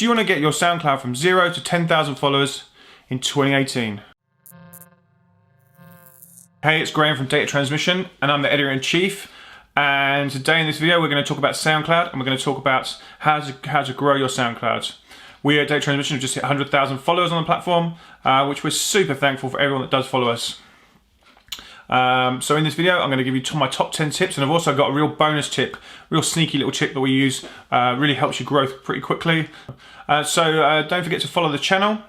Do you want to get your SoundCloud from 0 to 10,000 followers in 2018? Hey, it's Graham from Data Transmission, and I'm the Editor-in-Chief. And today in this video, we're going to talk about SoundCloud, and we're going to talk about how to grow your SoundCloud. We at Data Transmission have just hit 100,000 followers on the platform, which we're super thankful for everyone that does follow us. So in this video, I'm going to give you my top 10 tips, and I've also got a real bonus tip, real sneaky little tip that we use, really helps you grow pretty quickly. So don't forget to follow the channel,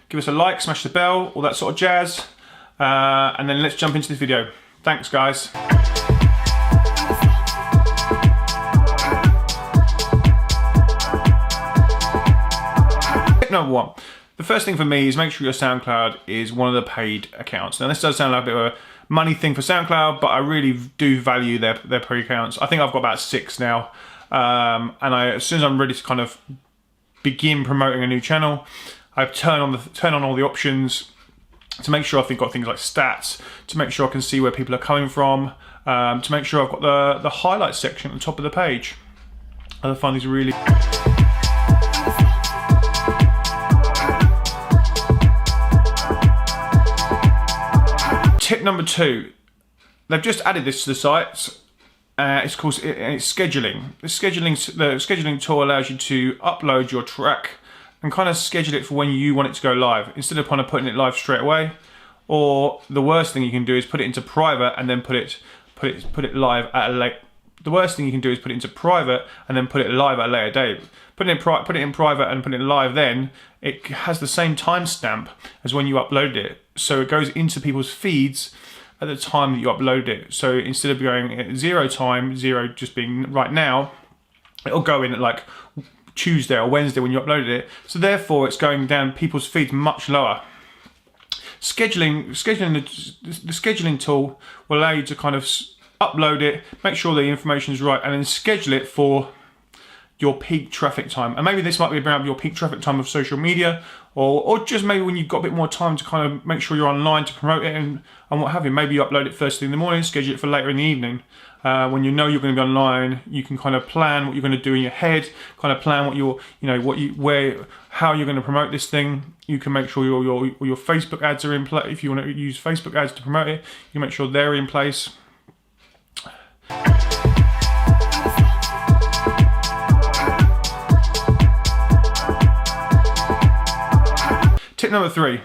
give us a like, smash the bell, all that sort of jazz, and then let's jump into this video. Thanks, guys. Tip number one. The first thing for me is make sure your SoundCloud is one of the paid accounts. Now this does sound like a bit of a money thing for SoundCloud, but I really do value their paid accounts. I think I've got about 6 now, and as soon as I'm ready to kind of begin promoting a new channel, I turn on all the options to make sure I've got things like stats, to make sure I can see where people are coming from, to make sure I've got the highlights section at the top of the page. I find these really. Tip number 2, they've just added this to the site. It's called scheduling. The scheduling tool allows you to upload your track and kind of schedule it for when you want it to go live, instead of kind of putting it live straight away. Or the worst thing you can do is put it into private and then put it live at a late. The worst thing you can do is put it into private and then put it live at a later date. Put it in private and put it live, then it has the same timestamp as when you upload it. So it goes into people's feeds at the time that you upload it. So instead of going at 0 time, 0 just being right now, it'll go in at like Tuesday or Wednesday when you uploaded it. So therefore it's going down people's feeds much lower. The scheduling tool will allow you to kind of upload it, make sure the information is right, and then schedule it for your peak traffic time. And maybe this might be around your peak traffic time of social media, or just maybe when you've got a bit more time to kind of make sure you're online to promote it and what have you. Maybe you upload it first thing in the morning, schedule it for later in the evening. When you know you're going to be online, you can kind of plan what you're going to do in your head, kind of plan what how you're going to promote this thing. You can make sure your Facebook ads are in place. If you want to use Facebook ads to promote it, you make sure they're in place. Tip number 3.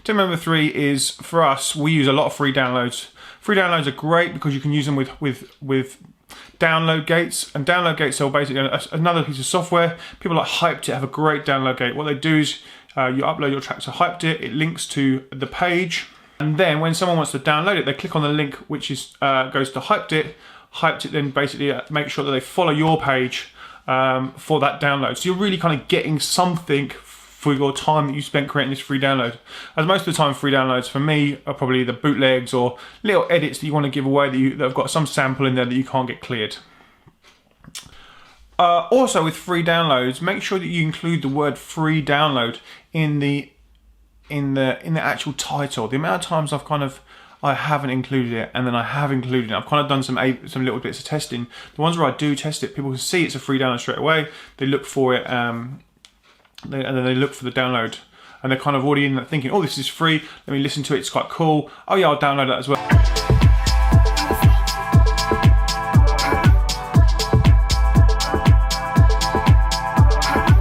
Tip number 3 is, for us, we use a lot of free downloads. Free downloads are great because you can use them with download gates, and download gates are basically another piece of software. People like Hyped It have a great download gate. What they do is you upload your track to Hyped It, it links to the page, and then when someone wants to download it, they click on the link which is goes to Hyped It. Hyped It then basically makes sure that they follow your page for that download. So you're really kind of getting something for your time that you spent creating this free download. As most of the time, free downloads for me are probably the bootlegs or little edits that you want to give away that have got some sample in there that you can't get cleared. Also, with free downloads, make sure that you include the word "free download" in the actual title. The amount of times I haven't included it, and then I have included it. I've kind of done some little bits of testing. The ones where I do test it, people can see it's a free download straight away. They look for it, and then they look for the download, and they're kind of already in that thinking, oh, this is free, let me listen to it, it's quite cool. Oh yeah, I'll download that as well.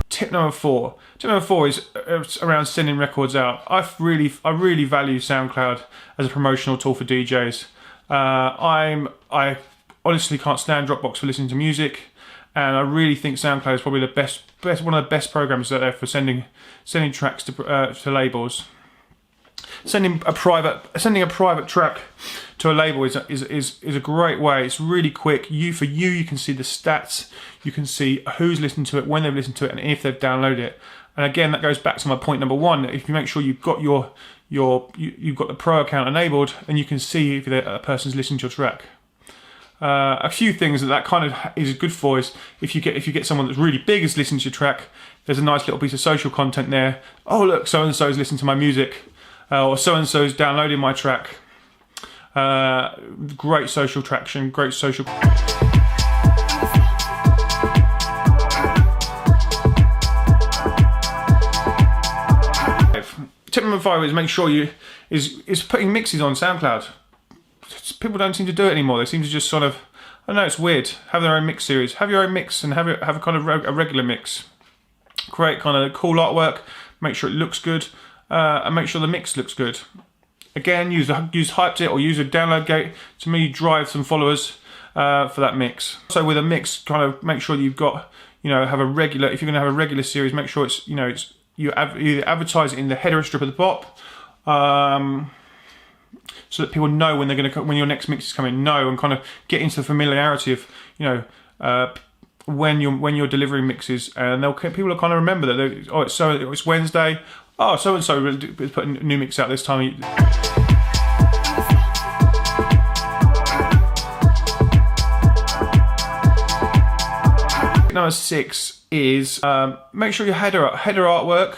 Tip number 4. Tip number 4 is around sending records out. I really value SoundCloud as a promotional tool for DJs. I honestly can't stand Dropbox for listening to music, and I really think SoundCloud is probably one of the best programs out there for sending tracks to labels. Sending a private track to a label is a great way. It's really quick. You can see the stats. You can see who's listened to it, when they've listened to it, and if they've downloaded it. And again, that goes back to my point number 1. If you make sure you've got you've got the pro account enabled, then you can see if a person's listened to your track. A few things that kind of is good for is if you get someone that's really big is listening to your track, there's a nice little piece of social content there. Oh look, so and so's listening to my music, or so and so's downloading my track. Great social traction, great social. number 5 is make sure is putting mixes on SoundCloud. People don't seem to do it anymore. They seem to just sort of, I don't know, it's weird. Have their own mix series. Have your own mix and have a kind of a regular mix. Create kind of cool artwork. Make sure it looks good, and make sure the mix looks good. Again, use Hyped It or use a download gate to maybe drive some followers for that mix. So with a mix, kind of make sure that you've got, have a regular. If you're going to have a regular series, make sure it's, you advertise it in the header strip at the top, so that people know when they're going to when your next mix is coming. Know and kind of get into the familiarity of when you're delivering mixes, and people will kind of remember that. It's Wednesday. Oh, so and so is putting a new mix out this time. Number 6 is make sure your header artwork.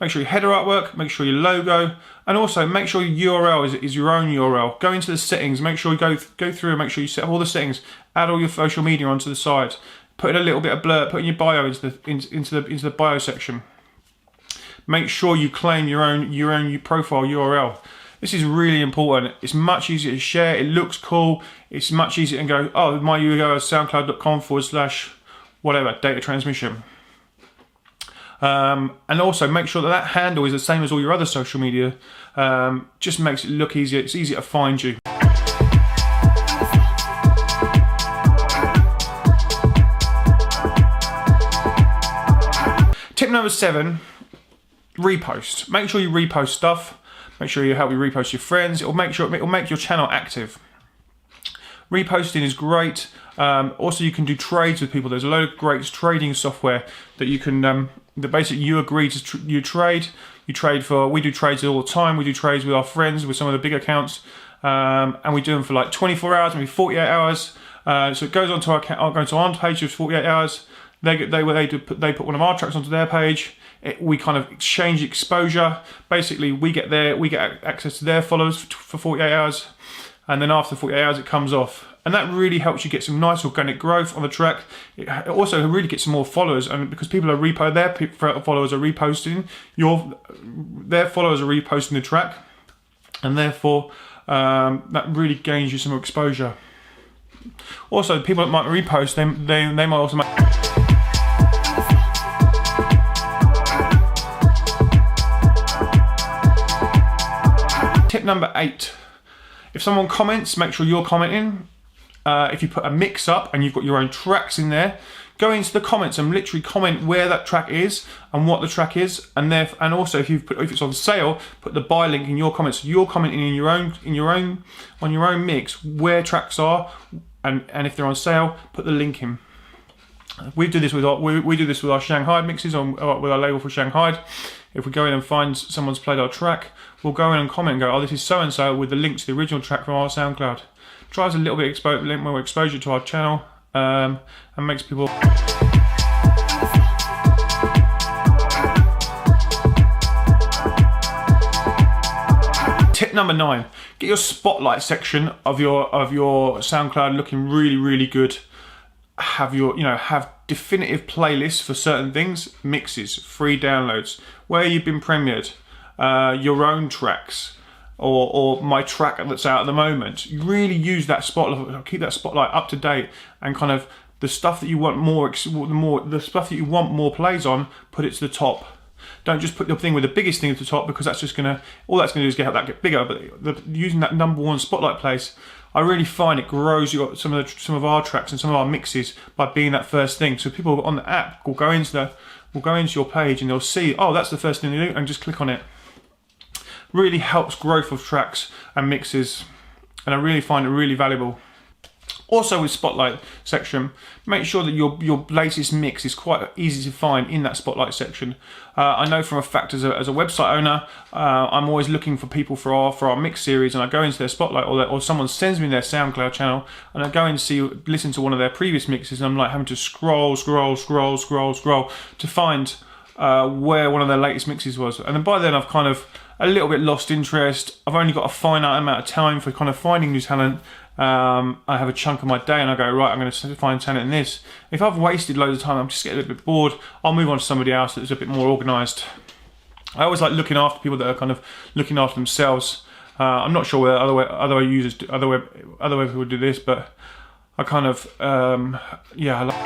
Make sure your header artwork. Make sure your logo, and also make sure your URL is your own URL. Go into the settings. Make sure you go through and make sure you set all the settings. Add all your social media onto the side. Put in a little bit of blur. Put in your bio into the bio section. Make sure you claim your own profile URL. This is really important. It's much easier to share. It looks cool. It's much easier to go, oh, my URL is soundcloud.com/whatever, data transmission. And also make sure that handle is the same as all your other social media. Just makes it look easier. It's easier to find you. Tip number 7. Repost. Make sure you repost stuff. Make sure you help you repost your friends. It'll make your channel active. Reposting is great. Also, you can do trades with people. There's a load of great trading software that you can. That basically you agree to you trade. You trade for. We do trades all the time. We do trades with our friends with some of the big accounts, and we do them for like 24 hours, maybe 48 hours. So it goes onto our account. I'll go to our page of 48 hours. They put one of our tracks onto their page. We kind of exchange exposure. Basically, we get access to their followers for 48 hours, and then after 48 hours, it comes off. And that really helps you get some nice organic growth on the track. It also really gets some more followers, and because people are their followers are reposting their followers are reposting the track, and therefore that really gains you some exposure. Also, people that might repost, they might also. Tip number 8. If someone comments, make sure you're commenting. If you put a mix up and you've got your own tracks in there, go into the comments and literally comment where that track is and what the track is, and also if it's on sale, put the buy link in your comments. So you're commenting on your own mix where tracks are, and if they're on sale, put the link in. We do this with our Shanghai mixes with our label for Shanghai. If we go in and find someone's played our track, we'll go in and comment and go, oh, this is so and so, with the link to the original track from our SoundCloud. Drives a little bit more exposure to our channel, and makes people. Tip number 9: get your spotlight section of your SoundCloud looking really, really good. Have definitive playlists for certain things, mixes, free downloads, where you've been premiered, your own tracks, or my track that's out at the moment. You really use that spotlight, keep that spotlight up to date, and kind of the stuff that you want more plays on, put it to the top. Don't just put the thing with the biggest thing at the top, because that's just all that's gonna do is help that get bigger. But using that number 1 spotlight place, I really find it grows some of our tracks and some of our mixes by being that first thing. So people on the app will go into your page and they'll see, oh, that's the first thing they do, and just click on it. Really helps growth of tracks and mixes, and I really find it really valuable. Also with spotlight section, make sure that your latest mix is quite easy to find in that spotlight section. I know from a fact as a website owner, I'm always looking for people for our mix series, and I go into their spotlight, or someone sends me their SoundCloud channel, and I go in to listen to one of their previous mixes, and I'm like having to scroll to find where one of their latest mixes was. And then by then I've kind of a little bit lost interest. I've only got a finite amount of time for kind of finding new talent. I have a chunk of my day and I go, right, I'm going to find talent in this. If I've wasted loads of time, I'm just getting a little bit bored, I'll move on to somebody else that's a bit more organised. I always like looking after people that are kind of looking after themselves. I'm not sure whether other users do, other people do this, but I kind of yeah. I like.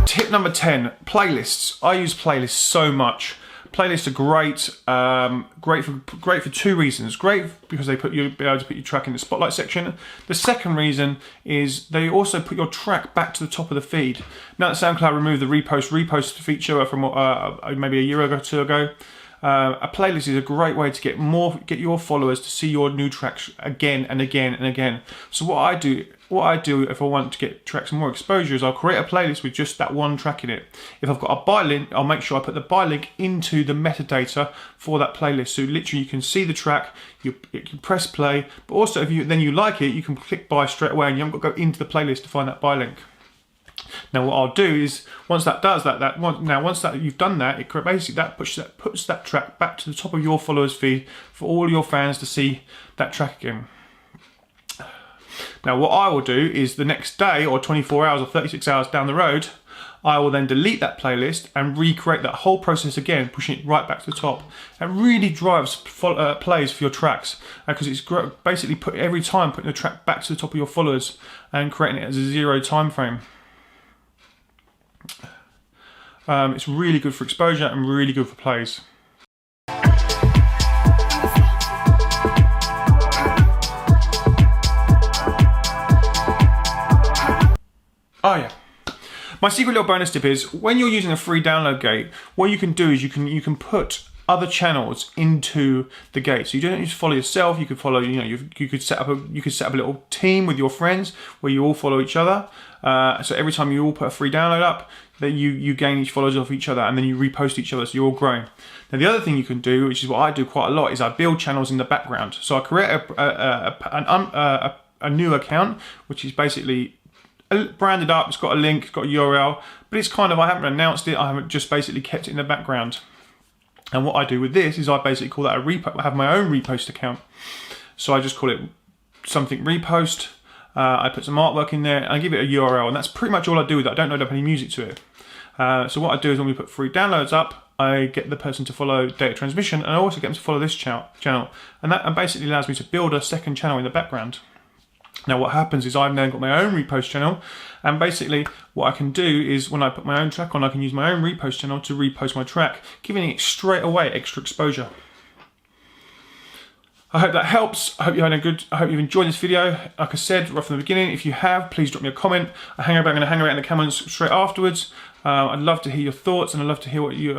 Tip number 10: playlists. I use playlists so much. Playlists are great, great for two reasons. Great because they be able to put your track in the spotlight section. The second reason is they also put your track back to the top of the feed. Now that SoundCloud removed the repost feature from maybe a year or two ago, a playlist is a great way to get your followers to see your new tracks again and again and again. So what I do if I want to get tracks more exposure is I'll create a playlist with just that one track in it. If I've got a buy link, I'll make sure I put the buy link into the metadata for that playlist. So literally you can see the track, you can press play, but also if you like it, you can click buy straight away and you haven't got to go into the playlist to find that buy link. Now what I'll do is once that does that, once you've done that, it basically puts that track back to the top of your followers feed for all your fans to see that track again. Now what I will do is the next day or 24 hours or 36 hours down the road, I will then delete that playlist and recreate that whole process again, pushing it right back to the top. It really drives plays for your tracks because it's basically every time putting the track back to the top of your followers and creating it as a 0 time frame. It's really good for exposure and really good for plays. Oh yeah. My secret little bonus tip is when you're using a free download gate, what you can do is you can put other channels into the gate. So you don't need to follow yourself. You could follow, you could set up a little team with your friends where you all follow each other. So every time you all put a free download up, that you gain each followers off each other, and then you repost each other, so you're all growing. Now the other thing you can do, which is what I do quite a lot, is I build channels in the background. So I create a new account, which is basically branded up. It's got a link, it's got a URL, but it's kind of, I haven't announced it. I haven't, just basically kept it in the background. And what I do with this is I basically call that a repost. I have my own repost account. So I just call it something repost. I put some artwork in there and I give it a URL, and that's pretty much all I do with it. I don't load up any music to it. So what I do is when we put free downloads up, I get the person to follow data transmission, and I also get them to follow this channel. And that basically allows me to build a second channel in the background. Now what happens is I've then got my own repost channel, and basically what I can do is when I put my own track on, I can use my own repost channel to repost my track, giving it straight away extra exposure. I hope that helps. I hope you've enjoyed this video. Like I said right from the beginning, if you have, please drop me a comment. I'm going to hang around in the comments straight afterwards. I'd love to hear your thoughts, and I'd love to hear what you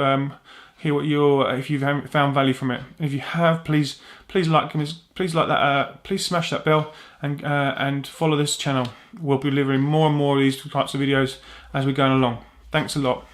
if you've found value from it. And if you have, please like that. Please smash that bell and follow this channel. We'll be delivering more and more of these types of videos as we're going along. Thanks a lot.